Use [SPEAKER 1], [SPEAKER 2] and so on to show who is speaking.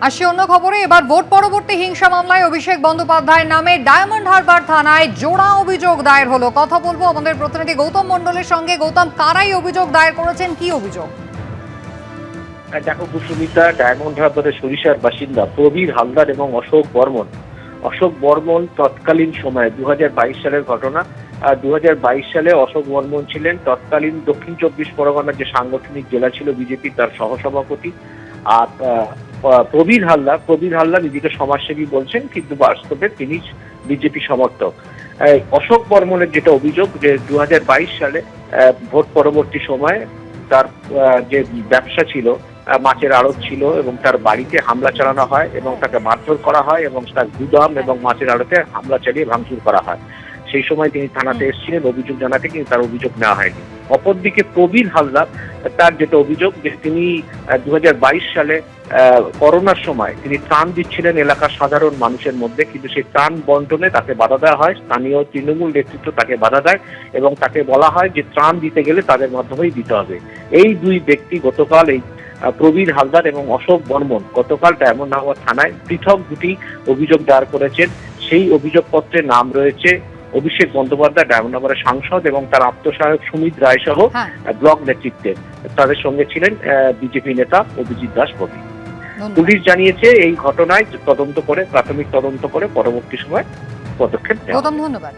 [SPEAKER 1] আসি অন্য খবরে। এবার ভোট পরবর্তী হিংসা মামলায় অভিষেক বন্দ্যোপাধ্যায়ের নামে ডায়মন্ড হারবার থানায় জোড়া অভিযোগ দায়ের হলো। কথা বলবো আমাদের প্রতিনিধি গৌতম মণ্ডলের সঙ্গে। গৌতম, কারাই অভিযোগ দায়ের করেছেন, কি অভিযোগ?
[SPEAKER 2] দেখো কুসুমিতা, ডায়মন্ড হারবারের সরিষার বাসিন্দা প্রবীর হালদার এবং অশোক বর্মন তৎকালীন সময়ে 2022 সালের ঘটনা। 2022 সালে অশোক বর্মন ছিলেন তৎকালীন দক্ষিণ 24 পরগনার যে সাংগঠনিক জেলা ছিল বিজেপি, তার সহসভাপতি। আর প্রবীর হালদার নিজেকে সমাজসেবী বলছেন, কিন্তু বাস্তবে তিনি বিজেপি সমর্থক। অশোক বর্মনের যেটা অভিযোগ, যে 2022 সালে ভোট পরবর্তী সময়ে তার যে ব্যবসা ছিল, মাছের আড়ত ছিল, এবং তার বাড়িতে হামলা চালানো হয় এবং তাকে মারধর করা হয় এবং তার গুদাম এবং মাছের আড়তে হামলা চালিয়ে ভাঙচুর করা হয়। সেই সময় তিনি থানাতে এসেছিলেন অভিযোগ জানাতে, কিন্তু তার অভিযোগ নেওয়া হয়নি। অপরদিকে প্রবীর হালদার, তার যেটা অভিযোগ, যে তিনি 2022 সালে করোনার সময় তিনি ত্রাণ দিচ্ছিলেন এলাকার সাধারণ মানুষের মধ্যে, কিন্তু সেই ত্রাণ বন্টনে তাকে বাধা দেওয়া হয়। স্থানীয় তৃণমূল নেতৃত্ব তাকে বাধা দেয় এবং তাকে বলা হয় যে ত্রাণ দিতে গেলে তাদের মাধ্যমেই দিতে হবে। এই দুই ব্যক্তি গতকাল, এই প্রবীর হালদার এবং অশোক বর্মন, গতকাল ডায়মন্ড হারবার থানায় পৃথক দুটি অভিযোগ দায়ের করেছেন। সেই অভিযোগপত্রে নাম রয়েছে অভিষেক বন্দ্যোপাধ্যায়, ডায়মন্ড হারবারের সাংসদ, এবং তার আত্মসহায়ক সুমিত রায় সহ ব্লক নেতৃত্বের। তাদের সঙ্গে ছিলেন বিজেপি নেতা অভিজিৎ দাস প্রভৃতি। পুলিশ জানিয়েছে এই ঘটনায় প্রাথমিক তদন্ত করে পরবর্তী সময় পদক্ষেপ নেওয়া হবে।
[SPEAKER 1] ধন্যবাদ।